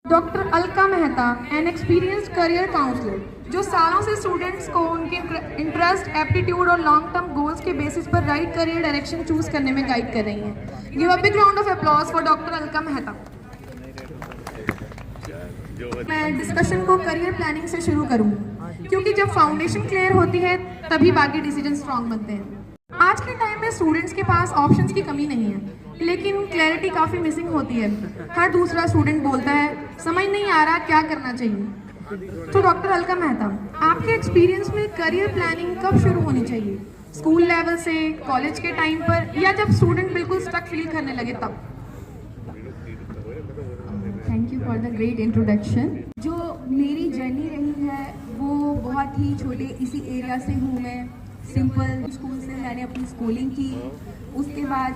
Doctor Alka Mehta, an experienced career counsellor, जो सालों से स्टूडेंट्स को उनके इंटरेस्ट, एप्टीट्यूड और लॉन्ग टर्म गोल्स के बेसिस पर राइट करियर डायरेक्शन चूज करने में गाइड कर रही हैं। Give a big round of applause for doctor Alka Mehta. मैं डिस्कशन को करियर प्लानिंग से शुरू करूंगी, क्योंकि जब फाउंडेशन क्लियर होती है तभी बाकी डिसीजन स्ट्रॉन्ग बनते हैं। आज के टाइम में स्टूडेंट्स के पास ऑप्शंस की कमी नहीं है, लेकिन क्लैरिटी काफ़ी मिसिंग होती है। हर दूसरा स्टूडेंट बोलता है समझ नहीं आ रहा क्या करना चाहिए। तो डॉक्टर अलका मेहता, आपके एक्सपीरियंस में करियर प्लानिंग कब शुरू होनी चाहिए? स्कूल लेवल से, कॉलेज के टाइम पर, या जब स्टूडेंट बिल्कुल स्टक फील करने लगे तब? Thank you for the great introduction. जो मेरी जर्नी रही है वो बहुत ही छोटे इसी एरिया से हूँ मैं। सिंपल स्कूल से मैंने अपनी स्कूलिंग की। उसके बाद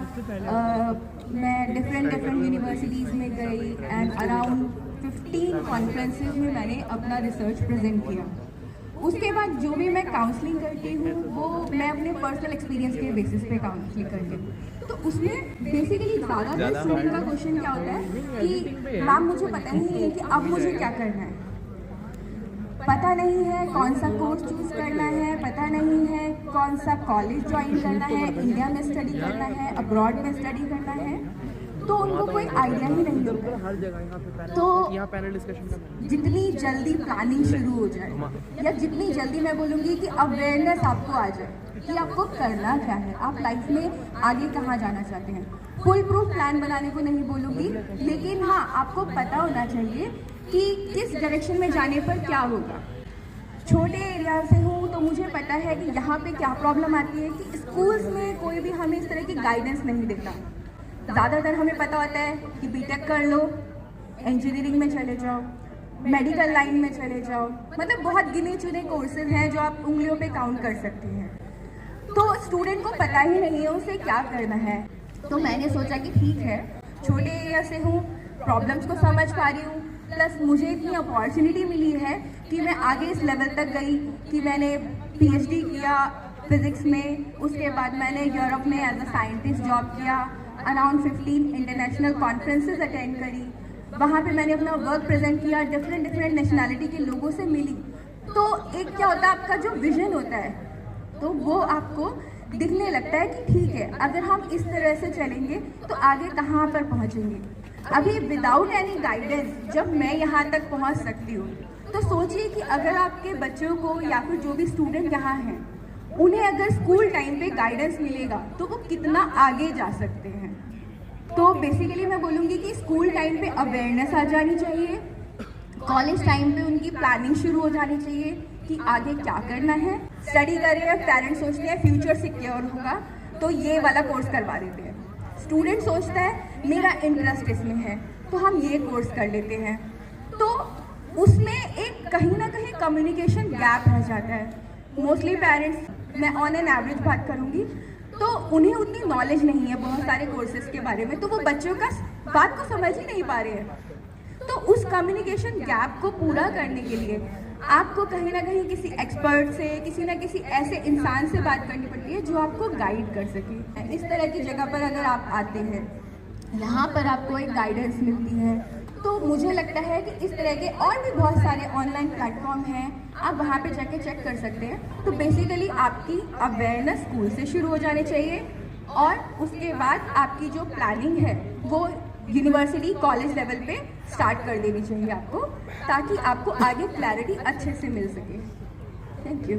मैं डिफरेंट यूनिवर्सिटीज़ में गई एंड अराउंड 15 कॉन्फ्रेंसेज में मैंने अपना रिसर्च प्रेजेंट किया। उसके बाद जो भी मैं काउंसलिंग करती हूँ वो मैं अपने पर्सनल एक्सपीरियंस के बेसिस पे काउंसलिंग करती हूँ। तो उसमें बेसिकली ज़्यादातर स्टूडेंट का क्वेश्चन क्या होता है कि मैम मुझे पता ही नहीं है कि अब मुझे क्या करना है, पता नहीं है कौन सा कोर्स चूज करना है, पता नहीं है कौन सा कॉलेज ज्वाइन करना है, इंडिया में स्टडी करना है, अब्रॉड में स्टडी करना है, तो उनको कोई आइडिया ही नहीं होता। तो जितनी जल्दी प्लानिंग शुरू हो जाए या जितनी जल्दी मैं बोलूँगी कि अवेयरनेस आपको आ जाए कि आपको करना क्या है, आप लाइफ में आगे कहाँ जाना चाहते हैं। फुल प्रूफ प्लान बनाने को नहीं बोलूँगी, लेकिन हाँ आपको पता होना चाहिए कि किस डायरेक्शन में जाने पर क्या होगा। छोटे एरिया से हूँ तो मुझे पता है कि यहाँ पे क्या प्रॉब्लम आती है कि स्कूल्स में कोई भी हमें इस तरह की गाइडेंस नहीं देता। ज़्यादातर हमें पता होता है कि बीटेक कर लो, इंजीनियरिंग में चले जाओ, मेडिकल लाइन में चले जाओ, मतलब बहुत गिने चुने कोर्सेज हैं जो आप उंगलियों पे काउंट कर सकते हैं। तो स्टूडेंट को पता ही नहीं है उसे क्या करना है। तो मैंने सोचा कि ठीक है, छोटे एरिया से हूँ, प्रॉब्लम्स को समझ पा रही हूँ, प्लस मुझे इतनी अपॉर्चुनिटी मिली है कि मैं आगे इस लेवल तक गई कि मैंने पीएचडी किया फिज़िक्स में। उसके बाद मैंने यूरोप में एज अ साइंटिस्ट जॉब किया, अराउंड 15 इंटरनेशनल कॉन्फ्रेंसेस अटेंड करी। वहाँ पे मैंने अपना वर्क प्रेजेंट किया, डिफरेंट नेशनैलिटी के लोगों से मिली। तो एक क्या होता है, आपका जो विजन होता है तो वो आपको दिखने लगता है कि ठीक है, अगर हम इस तरह से चलेंगे तो आगे कहाँ पर पहुँचेंगे। अभी विदाउट एनी गाइडेंस जब मैं यहाँ तक पहुँच सकती हूँ, तो सोचिए कि अगर आपके बच्चों को या फिर जो भी स्टूडेंट यहाँ हैं उन्हें अगर स्कूल टाइम पे गाइडेंस मिलेगा तो वो कितना आगे जा सकते हैं। तो बेसिकली मैं बोलूँगी कि स्कूल टाइम पे अवेयरनेस आ जानी चाहिए, कॉलेज टाइम पे उनकी प्लानिंग शुरू हो जानी चाहिए कि आगे क्या करना है। स्टडी कर रहे हैं, पेरेंट्स सोचते हैं फ्यूचर सिक्योर होगा तो ये वाला कोर्स करवा देते हैं। स्टूडेंट सोचता है मेरा इंटरेस्ट इसमें है तो हम ये कोर्स कर लेते हैं। तो उसमें एक कहीं ना कहीं कम्युनिकेशन गैप रह जाता है। मोस्टली पेरेंट्स, मैं ऑन एन एवरेज बात करूँगी, तो उन्हें उतनी नॉलेज नहीं है बहुत सारे कोर्सेज के बारे में, तो वो बच्चों का बात को समझ ही नहीं पा रहे हैं। तो उस कम्युनिकेशन गैप को पूरा करने के लिए आपको कहीं ना कहीं किसी एक्सपर्ट से, किसी ना किसी ऐसे इंसान से बात करनी पड़ती है जो आपको गाइड कर सके। इस तरह की जगह पर अगर आप आते हैं, यहाँ पर आपको एक गाइडेंस मिलती है, तो मुझे लगता है कि इस तरह के और भी बहुत सारे ऑनलाइन प्लेटफॉर्म हैं, आप वहाँ पे जाके चेक कर सकते हैं। तो बेसिकली आपकी अवेयरनेस स्कूल से शुरू हो जानी चाहिए और उसके बाद आपकी जो प्लानिंग है वो यूनिवर्सिटी कॉलेज लेवल पे स्टार्ट कर देनी चाहिए आपको, ताकि आपको आगे क्लैरिटी अच्छे से मिल सके। Thank you.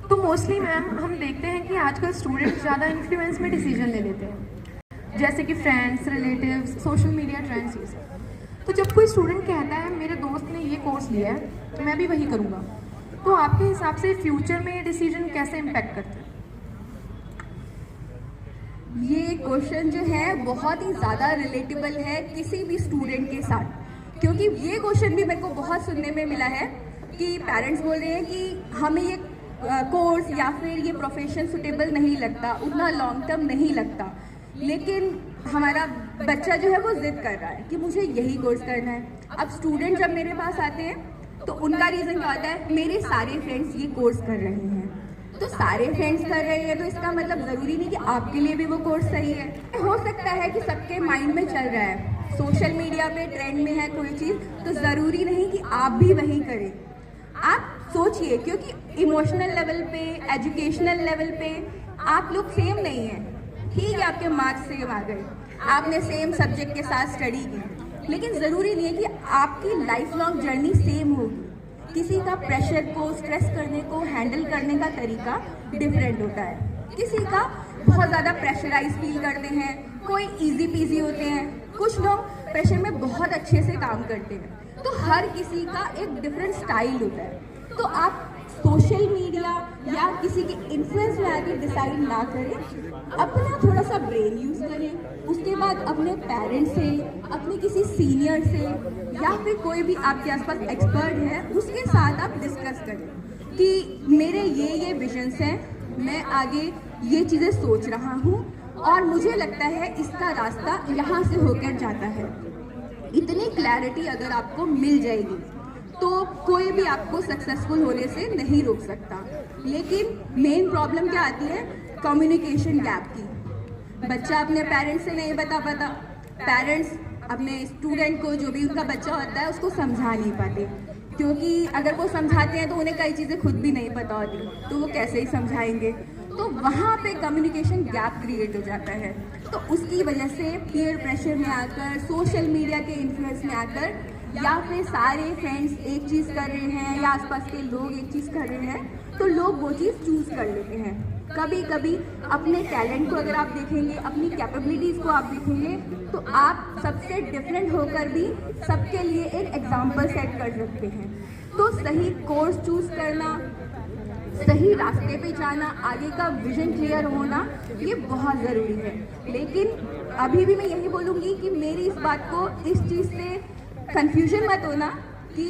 तो मोस्टली मैम हम देखते हैं कि आजकल स्टूडेंट्स ज़्यादा इन्फ्लुएंस में डिसीजन ले लेते हैं, जैसे कि friends, relatives, social media trends, ये सब। तो जब कोई स्टूडेंट कहता है मेरे दोस्त ने ये कोर्स लिया है तो मैं भी वही करूँगा, तो आपके हिसाब से फ्यूचर में ये डिसीजन कैसे इम्पैक्ट करते हैं? ये क्वेश्चन जो है बहुत ही ज़्यादा रिलेटेबल है किसी भी स्टूडेंट के साथ, क्योंकि ये क्वेश्चन भी मेरे को बहुत सुनने में मिला है कि पेरेंट्स बोल रहे हैं कि हमें ये कोर्स या फिर ये प्रोफेशन सुटेबल नहीं लगता, उतना लॉन्ग टर्म नहीं लगता, लेकिन हमारा बच्चा जो है वो जिद कर रहा है कि मुझे यही कोर्स करना है। अब स्टूडेंट जब मेरे पास आते हैं तो उनका रीज़न क्या होता है, मेरे सारे फ्रेंड्स ये कोर्स कर रहे हैं, तो सारे फ्रेंड्स कर रहे हैं तो इसका मतलब ज़रूरी नहीं कि आपके लिए भी वो कोर्स सही है। हो सकता है कि सबके माइंड में चल रहा है सोशल मीडिया पे ट्रेंड में है कोई चीज़ तो ज़रूरी नहीं कि आप भी वही करें। आप सोचिए, क्योंकि इमोशनल लेवल पे, एजुकेशनल लेवल पे आप लोग सेम नहीं हैं। ठीक है, आपके मार्क्स सेम आ गए, आपने सेम सब्जेक्ट के साथ स्टडी की, लेकिन ज़रूरी नहीं है कि आपकी लाइफ लॉन्ग जर्नी सेम होगी। किसी का प्रेशर को, स्ट्रेस करने को हैंडल करने का तरीका डिफरेंट होता है। किसी का बहुत ज़्यादा प्रेशराइज फील करते हैं, कोई इजी पीजी होते हैं, कुछ लोग प्रेशर में बहुत अच्छे से काम करते हैं। तो हर किसी का एक डिफरेंट स्टाइल होता है। तो आप सोशल मीडिया या किसी के इन्फ्लुएंस में आके डिसाइड ना करें, अपना थोड़ा सा ब्रेन यूज़ करें। उसके बाद अपने पेरेंट्स से, अपने किसी सीनियर से या फिर कोई भी आपके आसपास एक्सपर्ट है उसके साथ आप डिस्कस करें कि मेरे ये विजन्स हैं, मैं आगे ये चीज़ें सोच रहा हूँ और मुझे लगता है इसका रास्ता यहाँ से होकर जाता है। इतनी क्लैरिटी अगर आपको मिल जाएगी तो कोई भी आपको सक्सेसफुल होने से नहीं रोक सकता। लेकिन मेन प्रॉब्लम क्या आती है? कम्युनिकेशन गैप की। बच्चा अपने पेरेंट्स से नहीं बता पाता, पेरेंट्स अपने स्टूडेंट को, जो भी उनका बच्चा होता है, उसको समझा नहीं पाते, क्योंकि अगर वो समझाते हैं तो उन्हें कई चीज़ें खुद भी नहीं पता होती, तो वो कैसे ही समझाएंगे। तो वहाँ पे कम्युनिकेशन गैप क्रिएट हो जाता है। तो उसकी वजह से पीयर प्रेशर में आकर, सोशल मीडिया के इन्फ्लुएंस में आकर, या फिर सारे फ्रेंड्स एक चीज़ कर रहे हैं या आसपास के लोग एक चीज़ कर रहे हैं, तो लोग वो चीज़ चूज़ कर लेते हैं। कभी कभी अपने टैलेंट को अगर आप देखेंगे, अपनी कैपेबिलिटीज़ को आप देखेंगे, तो आप सबसे डिफरेंट होकर भी सबके लिए एक एग्जाम्पल सेट कर सकते हैं। तो सही कोर्स चूज़ करना, सही रास्ते पे जाना, आगे का विजन क्लियर होना, ये बहुत ज़रूरी है। लेकिन अभी भी मैं यही बोलूँगी कि मेरी इस बात को, इस चीज़ से कंफ्यूजन मत होना कि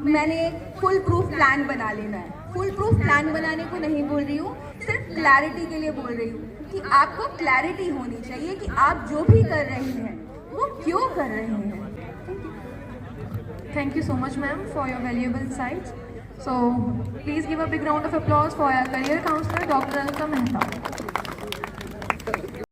मैंने फुल प्रूफ प्लान बना लेना है। फुल प्रूफ प्लान बनाने को नहीं बोल रही हूँ, सिर्फ क्लैरिटी के लिए बोल रही हूँ कि आपको क्लैरिटी होनी चाहिए कि आप जो भी कर रहे हैं वो क्यों कर रहे हैं। Thank you so much, ma'am, for your valuable insights. So, please give a big round of applause for our career counselor, Dr. Alka Mehta.